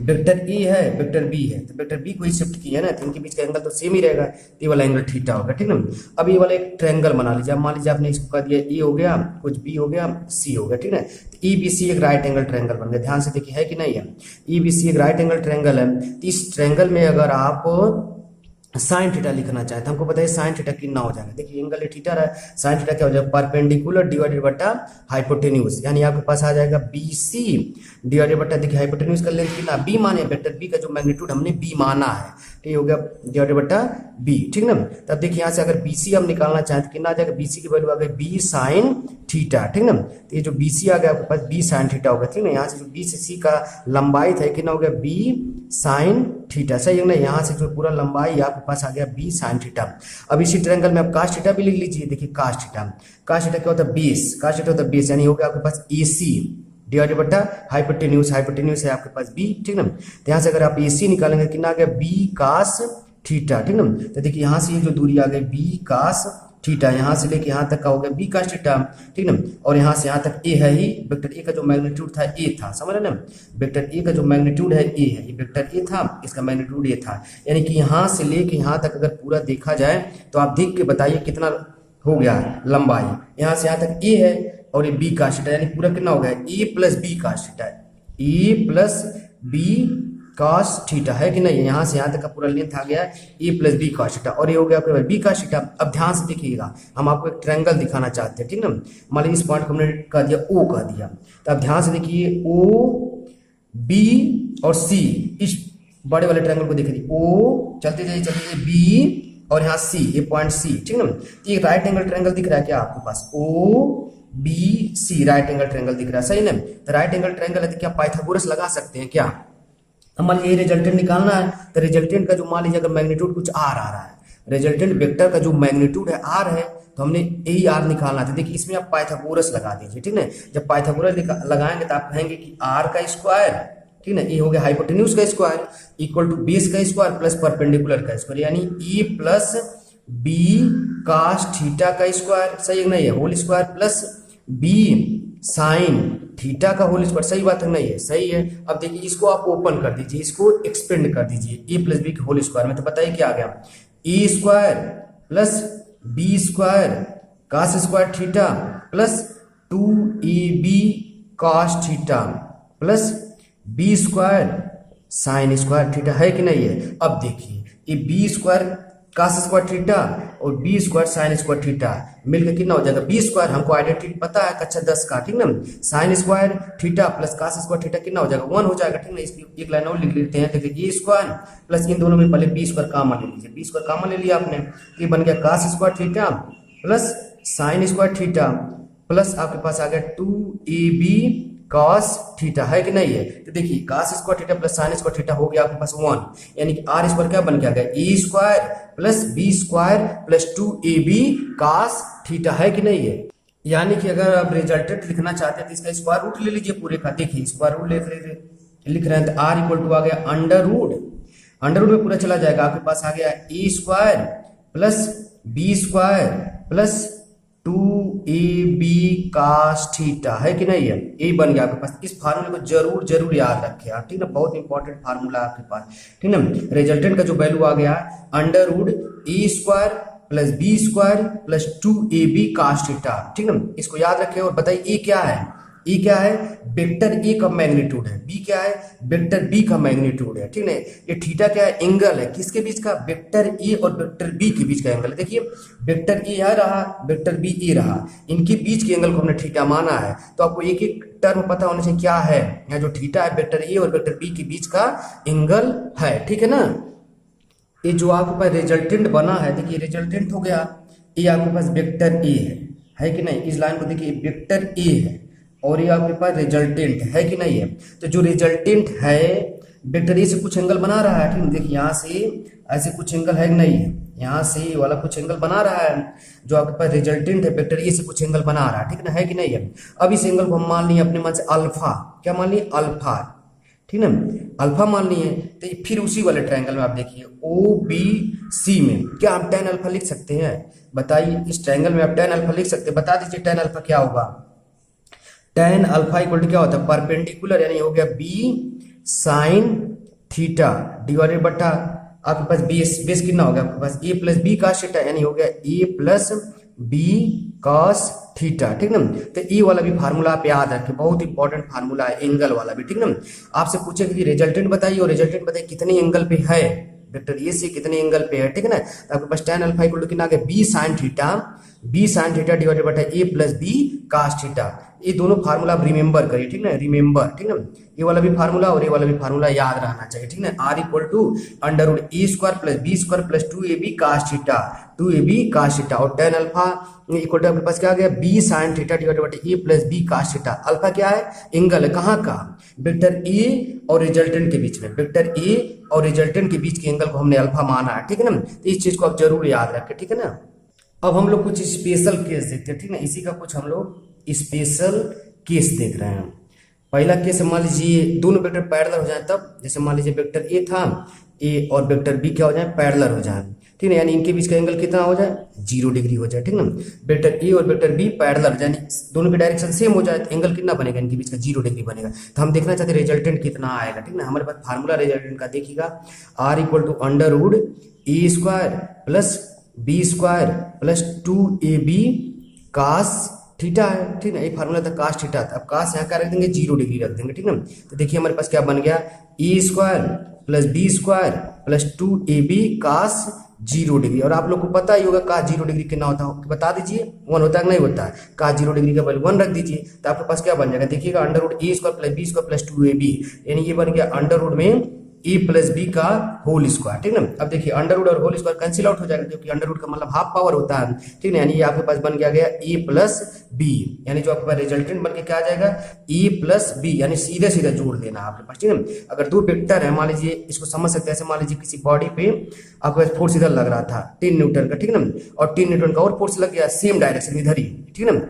वेक्टर ए है, वेक्टर बी है, तो वेक्टर बी को ही शिफ्ट किया है ना, तो इनके बीच का एंगल तो सेम ही रहेगा, तो ये वाला एंगल थीटा होगा, ठीक ना। अब ये वाला एक ट्रायंगल बना लीजिए, मान लीजिए आपने इसको कर दिया ए हो गया, कुछ बी हो गया, सी हो गया, ठीक ना। तो ई बी सी एक राइट एंगल ट्रायंगल बन गया, ध्यान से देखिए है कि नहीं है, ई बी सी एक राइट एंगल ट्रायंगल है। तो इस ट्रायंगल में अगर आप साइन थीटा लिखना चाहे तो हमको बताइए साइन थीटा कितना हो जाएगा। देखिए एंगल थीटा है, साइन थीटा क्या हो जाएगा, परपेंडिकुलर डिवाइडेड बटा हाइपोटेन्यूज, यानी आपके पास आ जाएगा BC डिवाइडेड बटा, देखिए हाइपोटेन्यूज का लेंथ कितना, बी माने, वेक्टर बी का जो मैग्नीट्यूड हमने बी माना है, ठीक हो गया, डिवाइडेड बटा बी, ठीक ना। तब देखिए यहाँ से अगर BC हम निकालना चाहें तो कितना आ जाएगा, BC की वैल्यू आ गई बी साइन थीटा, ठीक ना। तो ये जो BC आ गया आपके पास बी साइन थीटा होगा, ठीक ना। यहाँ से जो B से C का लंबाई था कितना हो गया, बी साइन थीटा, सही है ना। यहाँ से जो पूरा लंबाई आपके पास आ गया बी साइन थीटा। अब इसी ट्रायंगल में आप कास थीटा भी लिख लीजिए, देखिए कास थीटा, कास थीटा क्या होता है, बेस, कास थीटा होता है बेस, यानी हो गया आपके पास AC डिवाइडेड बटा हाइपोटेन्यूज, हाइपोटेन्यूज है आपके पास बी, ठीक ना। तो यहाँ से अगर आप AC निकालेंगे कितना आ गया, बी कास थीटा, ठीक ना। तो देखिए यहाँ से ये जो दूरी आ गई बी कास थीटा, यहाँ से लेके यहाँ तक का हो गया बी कास थीटा, ठीक ना। और यहाँ से यहाँ तक ए है ही, वेक्टर ए का जो मैग्नीट्यूड था ए था, समझ रहे ना, वेक्टर ए का जो मैग्नीट्यूड है ए है, ये वेक्टर ए था, इसका मैग्नीट्यूड ए था, यानी कि यहाँ से लेके यहाँ तक अगर पूरा देखा जाए तो आप देख के बताइए कितना हो गया लंबाई। यहाँ से यहाँ तक ए है और ये बी कास थीटा, यानी पूरा कितना हो गया, ए प्लस बी कास थीटा, ए प्लस बी कॉस थीटा, है कि नहीं। यहाँ से यहाँ तक का पूरा लेंथ आ गया ए प्लस बी कॉस थीटा, और ये हो गया आपके बी कॉस थीटा। अब ध्यान से देखिएगा, हम आपको एक ट्रायंगल दिखाना चाहते हैं, ठीक ना। मान लीजिए इस पॉइंट को हमने कह दिया ओ कह दिया, तो अब ध्यान से देखिए ओ बी और सी, इस बड़े वाले ट्रायंगल को देखिए, ओ चलते जाइए बी और यहाँ सी, ये पॉइंट सी, ठीक ना। ये राइट एंगल ट्रायंगल दिख रहा है क्या आपके पास, O B C right angle triangle दिख रहा है, सही ना। तो राइट एंगल ट्रायंगल है तो क्या पाइथागोरस लगा सकते हैं क्या। मान लीजिए रिजल्टेंट निकालना है, तो रिजल्टेंट का जो मान लीजिए अगर मैग्नीट्यूड कुछ आर आ रहा है, रिजल्टेंट वेक्टर का जो मैग्नीट्यूड है आर है, तो हमने यही आर निकालना था। देखिए इसमें आप पाइथागोरस लगा दीजिए, ठीक है। जब पाइथागोरस लगाएंगे तो आप कहेंगे कि आर का स्क्वायर ठीक है ना। ए हो गया हाइपोटेन्यूज का स्क्वायर इक्वल टू बेस का स्क्वायर प्लस परपेंडिकुलर का स्क्वायर, यानी A plus B cos theta का स्क्वायर, सही है नहीं है, whole square plus B sine theta का होल स्क्वायर, सही बात है नहीं है, सही है। अब देखिए इसको आप ओपन कर दीजिए, इसको एक्सपेंड कर दीजिए ए प्लस बी के होल स्क्वायर में, तो बताइए क्या आ गया, A square plus B square cos square theta plus 2ab cos theta plus B square sine square theta, है कि नहीं है। अब देखिए ये B square cos square theta और B square sine square theta मिलकर कितना हो जाएगा, बी स्क्वायर हमको आइडेंटिटी पता है कक्षा 10 का, ठीक ना। Sine square theta plus cos square theta कितना हो जाएगा, 1 हो जाएगा, ठीक ना। इसकी एक लाइन और लिख लेते हैं, देखिए ए स्क्वायर प्लस इन दोनों में पहले बी स्क्वायर कॉमन ले लीजिए, बी स्क्वायर कॉमन ले लिया आपने, ये बन गया cos square theta plus sine square theta plus आपके पास आ गया 2ab cos थीटा, है कि नहीं है। तो देखिए cos square theta plus sin square theta हो गया आपके पास 1, यानी कि r स्क्वायर क्या बन गया a square plus b square plus 2ab cos theta, है कि नहीं है। यानी कि अगर आप रिजल्टेंट लिखना चाहते हैं तो इसका स्क्वायर रूट ले लीजिए पूरे का, देखिए स्क्वायर रूट लिख रहे हैं तो r इक्वल टू आ गया अंडर रूट में पूरा चला जाएगा, आपके पास आ गया a square plus b square plus 2ab cos theta, है कि नहीं है, ये बन गया आपके पास। इस फार्मूले को जरूर याद रखें आप, ठीक ना, बहुत इंपॉर्टेंट फार्मूला आपके पास, ठीक ना। रिजल्टेंट का जो वैल्यू आ गया under root A square plus B square plus 2ab cos theta, ठीक ना, इसको याद रखें। और बताइए ए क्या है, ए क्या है, वेक्टर ए का मैग्नीट्यूड है, बी क्या है, वेक्टर बी का मैग्नीट्यूड है, ठीक है। ये थीटा क्या है, एंगल है, किसके बीच का, वेक्टर ए और वेक्टर बी के बीच का एंगल है। देखिए वेक्टर ए है रहा, वेक्टर बी ए रहा, इनके बीच के एंगल को हमने थीटा माना है, तो आपको एक एक टर्म पता होने से क्या है, यहाँ जो थीटा है वेक्टर ए और वेक्टर बी के बीच का एंगल है, ठीक है ना। ये जो आपके पास रिजल्टेंट बना है, देखिए रिजल्टेंट हो गया, ये आपके पास वेक्टर ए है कि नहीं, इस लाइन को देखिए वेक्टर ए है और ये आपके पास रिजल्टेंट है कि नहीं है। तो जो रिजल्टेंट है वेक्टर ए से कुछ एंगल बना रहा है, ठीक है, देखिए यहाँ से ऐसे कुछ एंगल है कि नहीं है, यहाँ से ये वाला कुछ एंगल बना रहा है, जो आपके पास रिजल्टेंट है वेक्टर ए से कुछ एंगल बना रहा है, ठीक ना, है कि नहीं है। अब इस एंगल को हम मान लिए अपने मन से अल्फा, क्या मान लिए, अल्फा, ठीक ना, अल्फा मान लिए। तो फिर उसी वाले ट्रायंगल में आप देखिए ओ बी सी में क्या हम tan अल्फा लिख सकते हैं, बताइए इस ट्रायंगल में आप tan अल्फा लिख सकते हैं, बता दीजिए tan अल्फा क्या होगा। tan अल्फा इक्वल टू क्या होता है, परपेंडिकुलर, यानी हो गया b साइन थीटा डिवाइडेड बटा आपके पास बेस कितना हो गया आपके पास a plus B cos theta, यानी हो गया a plus B cos theta, ठीक ना। तो ये वाला भी फार्मूला आप याद रखें, बहुत इंपॉर्टेंट फार्मूला है एंगल वाला भी, ठीक ना। आपसे पूछेगा कि रिजल्टेंट बताइए और रिजल्टेंट बताइए कितने एंगल पे है, वेक्टर ए से कितने एंगल पे है, ठीक है ना। तो आपके पास tan अल्फा इक्वल टू कितना आ गया, b sin theta divided by a plus B cos theta. ये दोनों फार्मूला आप रिमेंबर करिए, ठीक ना, रिमेंबर, ठीक ना। ये वाला भी फार्मूला और ये वाला भी फार्मूला याद रहना चाहिए, ठीक ना। r equal to under root A square plus B square plus 2ab cos theta और tan अल्फा इक्वल टू आपके पास क्या आ गया, b sin theta divided by a plus B cos theta. Alpha क्या है, एंगल है, कहाँ का, वेक्टर ए और रिजल्टेंट के बीच में, वेक्टर ए और रिजल्टेंट के बीच के एंगल को हमने अल्फा माना है, ठीक है ना। तो इस चीज को आप जरूर याद रखें, ठीक है ना। अब हम लोग कुछ स्पेशल केस देखते हैं, ठीक ना, इसी का कुछ हम लोग स्पेशल केस देख रहे हैं। पहला केस मान लीजिए दोनों वेक्टर पैरेलल हो जाए, तब जैसे मान लीजिए वेक्टर ए था, ए और वेक्टर बी क्या हो जाए, पैरेलल हो जाए, ठीक है, यानी इनके बीच का एंगल कितना हो जाए, 0 डिग्री हो जाए, ठीक ना। वेक्टर ए और वेक्टर बी पैरेलल हो जाए, दोनों की डायरेक्शन सेम हो जाए, तो एंगल कितना बनेगा, इनके बीच का 0 डिग्री बनेगा। तो हम देखना चाहते हैं रिजल्टेंट कितना आएगा, ठीक ना। हमारे पास फार्मूला रिजल्टेंट का देखिएगा, r equal to under root A square plus B square plus 2ab cos theta है, ठीक है, ये फार्मूला था cos थीटा, अब cos यहाँ क्या रख देंगे, 0 डिग्री रख देंगे, ठीक ना। तो देखिए हमारे पास क्या बन गया, A square plus B square plus 2ab cos 0 degree. और आप लोग को पता ही होगा cos 0 डिग्री कितना होता है, बता दीजिए, 1 होता है कि नहीं होता है, cos 0 डिग्री का वैल्यू 1 रख दीजिए, तो आपके पास क्या बन जाएगा, देखिएगा under root A square plus B square plus 2ab, यानी ये बन गया अंडर रूट में ए प्लस बी का होल स्क्वायर, ठीक ना। अब देखिए अंडर रूट और होल स्क्वायर कैंसिल आउट हो जाएगा, क्योंकि अंडर रूट का मतलब हाफ पावर होता है, ठीक ना, यानी ये आपके पास बन गया ए प्लस बी, यानी जो आपके पास रिजल्टेंट बन के क्या आ जाएगा, ए प्लस बी, यानी सीधे सीधे जोड़ देना आपके पास, ठीक है। अगर दो वेक्टर है, मान लीजिए इसको समझ सकते हैं ऐसे, मान लीजिए किसी बॉडी पे आपके पास फोर्स इधर लग रहा था 10 न्यूटन का, ठीक ना, और 10 न्यूटन का और फोर्स लग गया सेम डायरेक्शन इधर ही, ठीक ना।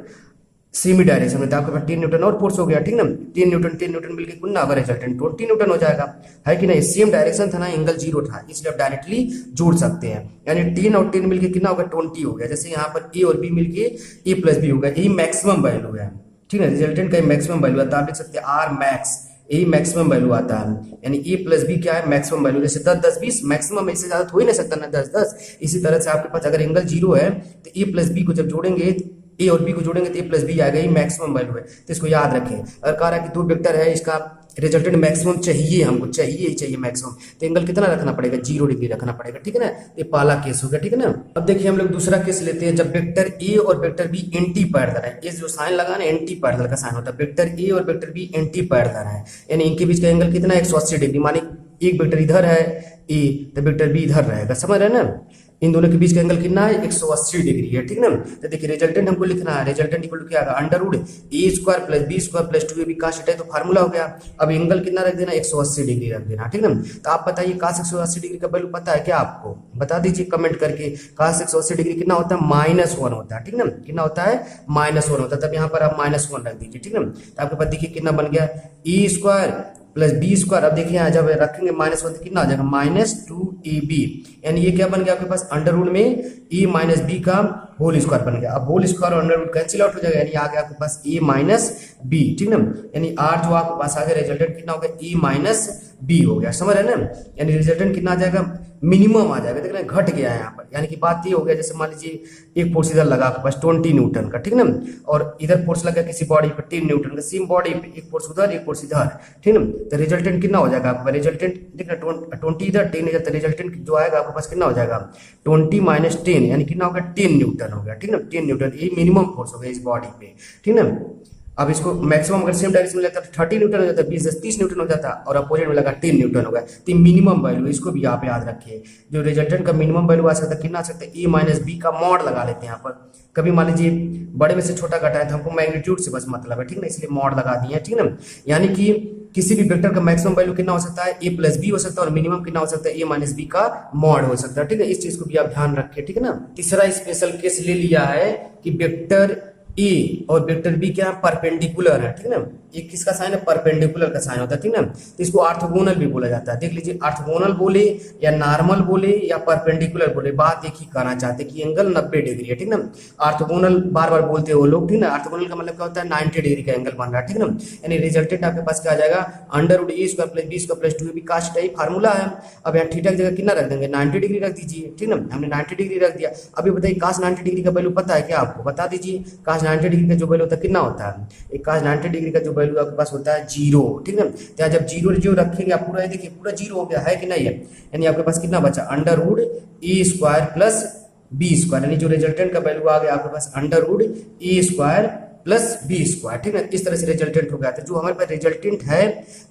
सेमी डायरेक्शन में, तो आपके पास 10 न्यूटन और फोर्स हो गया, ठीक ना। 10 न्यूटन मिलकर कितना होगा रिजल्टेंट 20 न्यूटन हो जाएगा, है कि नहीं। सेम डायरेक्शन था ना, एंगल 0 था, इसलिए आप डायरेक्टली जोड़ सकते हैं। यानी 10 और 10 मिलकर कितना होगा 20 हो गया। जैसे यहाँ पर ए और बी मिलके ए प्लस बी होगा, यही मैक्सिमम वैल्यू है, ठीक है। रिजल्टेंट का मैक्सिमम वैल्यू आता है, आप लिख सकते हैं आर मैक्स, यही मैक्सिमम वैल्यू आता है। यानी ए प्लस बी क्या है मैक्सिमम वैल्यू। जैसे 10 10 20 मैक्सिमम है, इससे ज्यादा हो ही नहीं सकता ना 10 10। इसी तरह से आपके पास अगर एंगल 0 है तो ए प्लस बी को जब जोड़ेंगे, ए और बी को जोड़ेंगे तो ए प्लस बी आएगा, ये मैक्सिमम वैल्यू है, तो इसको याद रखें। अगर कह रहा है कि दो वेक्टर है, इसका रिजल्टेंट मैक्सिमम चाहिए, हमको चाहिए ही चाहिए मैक्सिमम, तो एंगल कितना रखना पड़ेगा 0 डिग्री रखना पड़ेगा, ठीक है ना। ये पहला केस हो गया, ठीक है ना। अब देखिए हम लोग दूसरा केस लेते हैं, जब वेक्टर ए और वेक्टर बी एंटी पैरेलल है। ये जो साइन लगा ना एंटी पैरेलल का साइन होता है, वेक्टर ए और वेक्टर बी एंटी पैरेलल है, यानी इनके बीच का एंगल कितना 180 डिग्री। माने एक वेक्टर इधर है ए, तो वेक्टर बी इधर रहेगा, समझ रहे हैं ना। इन दोनों के बीच का एंगल कितना है 180 डिग्री है, ठीक ना। तो देखिए रिजल्टेंट हमको लिखना है, रिजल्टेंट इक्वल टू क्या आएगा under root A square plus B square plus 2ab cos theta, तो फार्मूला हो गया। अब एंगल कितना रख देना 180 डिग्री रख देना, ठीक ना। तो आप बताइए cos 180 डिग्री का वैल्यू पता है क्या आपको, बता दीजिए कमेंट करके। cos 180 डिग्री कितना होता है -1 होता है, ठीक ना। कितना होता है -1 होता है, तब यहाँ पर आप -1 रख दीजिए, ठीक ना। तो आपके पास देखिए कितना बन गया A square plus B square. अब देखिए यहाँ जब रखेंगे -1 तो कितना आ जाएगा -2ab, यानी ये क्या बन गया आपके पास अंडर रूट में ए माइनस बी का होल स्क्वायर बन गया। अब होल स्क्वायर और अंडर रूट कैंसिल आउट हो जाएगा, यानी आ गया आपके पास ए माइनस बी, ठीक ना। यानी आर जो आपके पास आ गया रिजल्टेंट कितना हो गया ए माइनस बी हो गया, समझ रहे हैं ना। यानी रिजल्टेंट कितना आ जाएगा मिनिमम आ जाएगा, देख रहे हैं घट गया है यहाँ पर। यानी कि बात ये हो गया, जैसे मान लीजिए एक फोर्स इधर लगा आपके पास 20 न्यूटन का, ठीक ना, और इधर फोर्स लगा किसी बॉडी पर 10 न्यूटन का, सेम बॉडी पे एक फोर्स उधर एक फोर्स इधर, ठीक ना। तो रिजल्टेंट कितना हो जाएगा आपका, रिजल्टेंट देखना 20 इधर 10 इधर, तो रिजल्टेंट जो आएगा आपके पास कितना हो जाएगा 20 माइनस 10, यानी कितना होगा 10 न्यूटन हो गया, ठीक ना। 10 न्यूटन ये मिनिमम फोर्स हो गया इस बॉडी पे, ठीक ना। अब इसको मैक्सिमम अगर सेम डायरेक्शन में लेता तो 30 न्यूटन हो जाता, 20 10 30 न्यूटन हो जाता, और अपोजिट में लगा 10 न्यूटन हो गया। तो मिनिमम वैल्यू इसको भी आप याद रखिए, जो रिजल्टेंट का मिनिमम वैल्यू आ सकता है कितना आ सकता है ए माइनस बी का मॉड लगा लेते हैं यहाँ पर। कभी मान लीजिए बड़े में से छोटा घटा है तो हमको मैग्नीट्यूड से बस मतलब है, ठीक ना, इसलिए मॉड लगा दिए, ठीक ना। यानी कि किसी भी वेक्टर का मैक्सिमम वैल्यू कितना हो सकता है ए प्लस बी हो सकता है, और मिनिमम कितना हो सकता है ए माइनस बी का मॉड हो सकता है, ठीक है। इस चीज को भी आप ध्यान रखिए, ठीक है ना। तीसरा स्पेशल केस ले लिया है कि वेक्टर ए और वेक्टर बी क्या परपेंडिकुलर है, ठीक है ना। एक किसका साइन है परपेंडिकुलर का साइन होता है, ठीक ना। तो इसको ऑर्थोगोनल भी बोला जाता है। देख लीजिए ऑर्थोगोनल बोले या नॉर्मल बोले या परपेंडिकुलर बोले, बात एक ही कहना चाहते हैं कि एंगल 90 डिग्री है, ठीक ना। ऑर्थोगोनल बार बार बोलते हैं वो लोग, ठीक ना। ऑर्थोगोनल का मतलब क्या होता है 90 डिग्री का एंगल बन रहा है, ठीक ना। यानी रिजल्टेंट आपके पास क्या आ जाएगा under root A square plus B square plus 2ab cos theta, formula है। अब यहाँ थीटा की जगह कितना रख देंगे 90 डिग्री रख दीजिए, ठीक ना। हमने 90 डिग्री रख दिया। अभी बताइए cos 90 डिग्री का वैल्यू पता है क्या आपको, बता दीजिए। cos 90 डिग्री का जो वैल्यू होता है कितना होता है, एक cos 90 डिग्री का जो वैल्यू आपके पास होता है 0, ठीक है। तो जब 0 जो रखेंगे आप पूरा, देखिए पूरा 0 हो गया है कि नहीं है। यानी आपके पास कितना बचा under root A square plus B square, यानी जो रिजल्टेंट का वैल्यू आ गया आपके पास under root A square plus B square, ठीक है। इस तरह से रिजल्टेंट हो गया। तो जो हमारे पास रिजल्टेंट है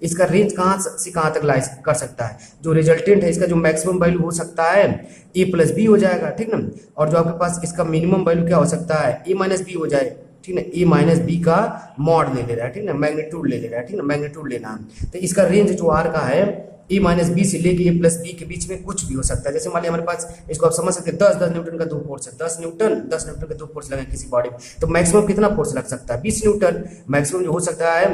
इसका रेंज कहाँ से कहाँ तक लाई कर सकता है, जो रिजल्टेंट है इसका जो मैक्सिमम वैल्यू हो सकता है ए प्लस बी हो जाएगा, ठीक ना। और जो आपके पास इसका मिनिमम वैल्यू क्या हो सकता है ए माइनस बी हो जाए, ठीक ना। ए माइनस बी का मॉड ले रहा है, ठीक ना, मैग्नीट्यूड ले रहा है, ठीक ना, मैग्नीट्यूड लेना है। तो इसका रेंज जो आर का है ए माइनस बी से लेके ए प्लस बी के बीच में कुछ भी हो सकता है। जैसे मान लिया हमारे पास इसको आप समझ सकते हैं 10 न्यूटन का दो फोर्स है, 10 न्यूटन का दो फोर्स लगे किसी बॉडी में, तो मैक्सिमम कितना फोर्स लग सकता है 20 न्यूटन। मैक्सिमम जो हो सकता है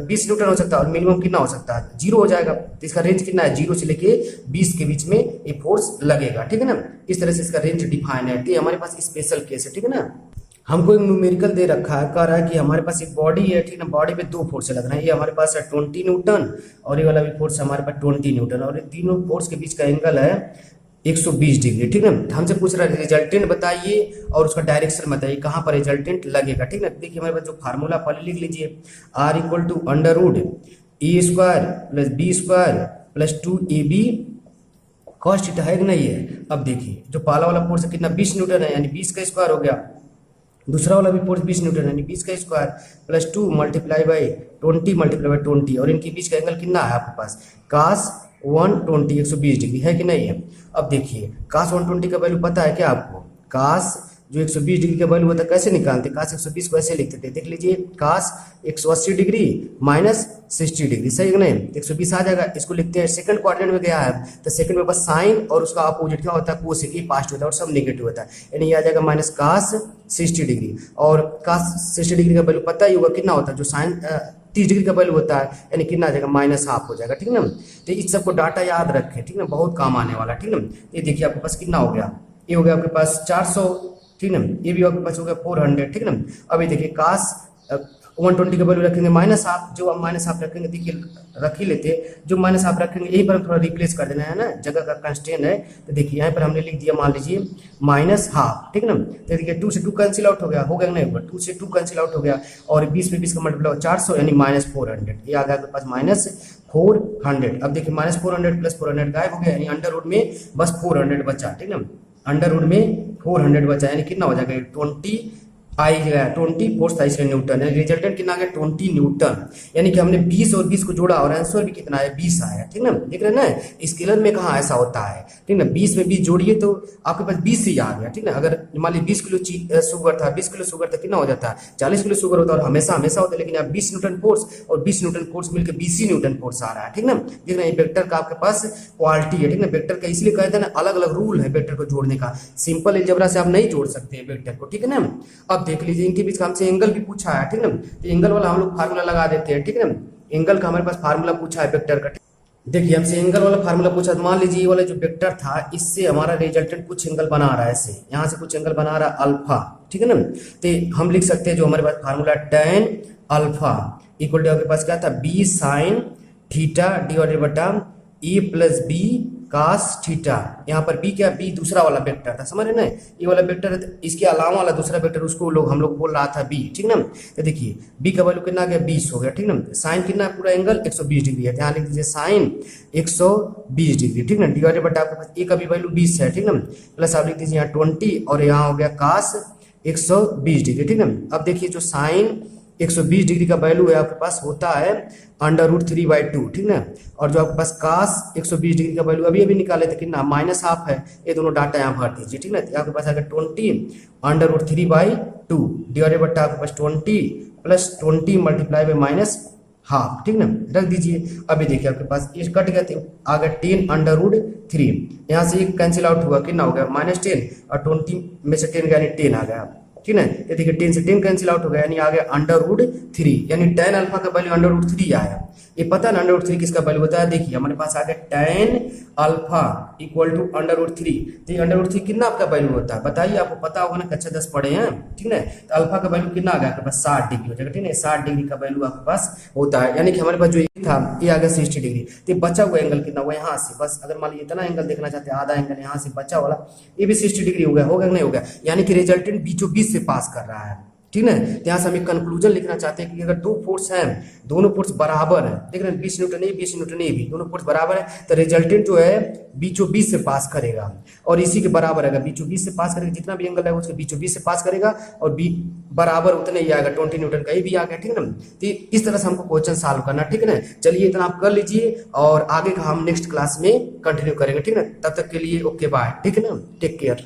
20 न्यूटन हो सकता है, और मिनिमम कितना हो सकता है 0 हो जाएगा। तो इसका रेंज कितना है 0 से लेके 20 के बीच में ये फोर्स लगेगा, ठीक है ना। इस तरह से इसका रेंज डिफाइन है। तो हमारे पास स्पेशल केस है, ठीक है ना। हमको एक न्यूमेरिकल दे रखा है, कह रहा है कि हमारे पास एक बॉडी है, ठीक है। बॉडी पे दो फोर्स लग रहे हैं, ये हमारे पास है 20 न्यूटन और ये वाला भी फोर्स हमारे पास 20 न्यूटन, और ये तीनों फोर्स के बीच का एंगल है 120 डिग्री, ठीक है। हमसे पूछ रहा है रिजल्टेंट बताइए और उसका डायरेक्शन बताइए कहाँ पर रिजल्टेंट लगेगा, ठीक है। देखिए हमारे पास जो फार्मूला पहले लिख लीजिए, R equal to under root A square plus B square plus 2ab cos theta है कि नहीं है। अब देखिए जो पहला वाला फोर्स कितना 20 न्यूटन है, यानी 20 का स्क्वायर हो गया। दूसरा वाला भी फोर्स 20 न्यूटन यानी 20 का square plus 2 multiply by 20 multiply by 20, और इनके बीच का एंगल कितना है आपके पास cos 120 120 डिग्री है कि नहीं है। अब देखिए cos 120 का वैल्यू पता है क्या आपको, cos जो 120 डिग्री का वैल्यू होता है कैसे निकालते, काश 120 को ऐसे लिखते थे, देख लीजिए काश 180 डिग्री माइनस 60 डिग्री, सही है नहीं, 120 आ जाएगा। इसको लिखते हैं सेकंड क्वाड्रेंट में गया है तो सेकंड में बस साइन और उसका अपोजिट क्या होता है कोसेक, ये पास्ट होता है और सब नेगेटिव होता है, यानी ये आ जाएगा माइनस काश 60 डिग्री। और काश 60 डिग्री का वैल्यू पता ही होगा कितना होता है, जो साइन 30 डिग्री का वैल्यू होता है यानी कितना आ जाएगा माइनस हाफ हो जाएगा, ठीक है ना। तो इस सबको डाटा याद रखें, ठीक है ना, बहुत काम आने वाला, ठीक है ना। ये देखिए आपके पास कितना हो गया, ये हो गया आपके पास 400, ठीक है ना, ये भी आपके पास हो गया 400, ठीक है ना। अभी देखिए काश 120 का वैल्यू रखेंगे माइनस हाफ, जो आप माइनस हाफ रखेंगे देखिए रख ही लेते, जो माइनस हाफ रखेंगे यही पर हम थोड़ा रिप्लेस कर देना है ना, जगह का कंस्ट्रेंट है। तो देखिए यहाँ पर हमने लिख दिया मान लीजिए माइनस हाफ, ठीक है ना। तो देखिए 2 से 2 कैंसिल आउट हो गया, हो गया नहीं होगा, 2 से 2 कैंसिल आउट हो गया और 20 में 20 का मल्टीप्लाई 400 यानी माइनस 400, ये आ गया आपके पास माइनस 400। अब देखिए माइनस 400 प्लस 400 गायब हो गया, यानी अंडर रूट में बस 400 बचा, ठीक है ना, अंडर रूट में 400 बचा, यानी कितना हो जाएगा 20 आई गया 20 फोर्स था इसलिए न्यूटन, यानी रिजल्टेंट कितना आ गया 20 न्यूटन, यानी कि हमने 20 और 20 को जोड़ा और आंसर भी कितना आया 20 आया, ठीक ना। देख रहे हैं ना स्केलर में कहाँ ऐसा होता है, ठीक ना, 20 में 20 जोड़िए तो आपके पास 20 ही आ गया, ठीक ना। अगर मान लीजिए 20 किलो शुगर था, 20 किलो शुगर था कितना हो जाता है 40 किलो शुगर होता है और हमेशा हमेशा होता है, लेकिन आप 20 न्यूटन फोर्स और 20 न्यूटन फोर्स मिलकर 20 ही न्यूटन फोर्स आ रहा है, ठीक ना। देख रहे हैं वेक्टर का आपके पास क्वालिटी है, ठीक ना, वेक्टर का इसलिए कहते हैं ना अलग अलग रूल है वेक्टर को जोड़ने का, सिंपल अलजेब्रा से आप नहीं जोड़ सकते हैं वेक्टर को, ठीक है ना। अब देख लीजिए इनके बीच हमसे एंगल भी पूछा है, ठीक ना, तो एंगल वाला हम लोग फार्मूला लगा देते हैं, ठीक है ना। एंगल का हमारे पास फार्मूला पूछा है वेक्टर का, देखिए हमसे एंगल वाला फार्मूला पूछा, तो मान लीजिए ये वाला जो वेक्टर था इससे हमारा रिजल्टेंट कुछ एंगल बना रहा है, ऐसे यहाँ से कुछ एंगल बना रहा है अल्फा, ठीक है ना। तो हम लिख सकते हैं जो हमारे पास formula tan alpha equal to आपके पास क्या था b साइन थीटा डिवाइडेड बटा a plus b cos theta, यहाँ पर b क्या b दूसरा वाला वेक्टर था, समझ रहे ना, ये वाला वेक्टर है, इसके अलावा वाला दूसरा वेक्टर उसको हम लोग बोल रहा था b, ठीक ना। तो देखिए b का वैल्यू कितना आ गया 20 हो गया, ठीक ना। साइन कितना है पूरा एंगल 120 डिग्री है, ध्यान लिख दीजिए साइन 120 डिग्री, ठीक ना, डिवाइडेड बटा आपके पास a का भी वैल्यू 20 है, ठीक ना, प्लस आप लिख दीजिए यहाँ 20 और यहाँ हो गया कास 120 डिग्री, ठीक ना। अब देखिए जो साइन 120 डिग्री का वैल्यू है आपके पास होता है अंडर रूट 3/2, ठीक ना, और जो आपके पास कास 120 डिग्री का वैल्यू अभी अभी निकाले थे कितना माइनस हाफ है, ये दोनों डाटा यहाँ भर दीजिए, ठीक ना। तो आपके पास आएगा 20 अंडर रूट 3/2 डिवाइडेड बटा आपके पास 20 plus 20 multiply by minus half, ठीक ना, रख दीजिए। अभी देखिए आपके पास ये कट गया थे, आ गया 10 अंडर रूट 3, यहाँ से एक कैंसिल आउट हुआ कितना हो गया -10 और 20 में से 10 गया यानी 10 आ गया, ठीक है। ये देखिए 10 से 10 कैंसिल आउट हो गया यानी आ गया अंडर रूट 3, यानी tan अल्फा का वैल्यू अंडर रूट 3 आया। ये पता है ना अंडर रूट 3 किसका वैल्यू होता है, देखिए हमारे पास आ गया tan alpha equal to under root 3, तो ये अंडर रूट 3 कितना आपका वैल्यू होता है बताइए, आपको पता होगा ना, कक्षा 10 पढ़े हैं, ठीक है। तो अल्फा का वैल्यू कितना आ गया आपके पास 60 डिग्री हो जाएगा, ठीक है, 60 डिग्री का वैल्यू आपके पास होता है, यानी कि हमारे पास जो ये था ये आ गया 60 डिग्री। तो बचा हुआ एंगल कितना हुआ यहाँ से, बस अगर मान लीजिए इतना एंगल देखना चाहते हैं, आधा एंगल यहाँ से बचा वाला ये भी 60 डिग्री हो गया, होगा नहीं होगा, यानी कि रिजल्टेंट बीचों बीच से पास कर रहा है, ठीक है। यहाँ से हम एक कंक्लूजन लिखना चाहते हैं कि अगर दो फोर्स हैं, दोनों फोर्स बराबर है, देख रहे हैं 20 न्यूटन ए 20 न्यूटन ए भी, दोनों फोर्स बराबर है, तो रिजल्टेंट जो है बीचों बीच से पास करेगा और इसी के बराबर है, बीचों बीच से पास करेगा, जितना भी एंगल है उसके बीचों बीच से पास करेगा और बी बराबर उतने ही आएगा, 20 न्यूटन का ये भी आ गया, ठीक है ना। तो इस तरह से हमको क्वेश्चन सॉल्व करना, ठीक है ना। चलिए इतना आप कर लीजिए और आगे का हम नेक्स्ट क्लास में कंटिन्यू करेंगे, ठीक है ना। तब तक के लिए ओके बाय, ठीक है ना, टेक केयर।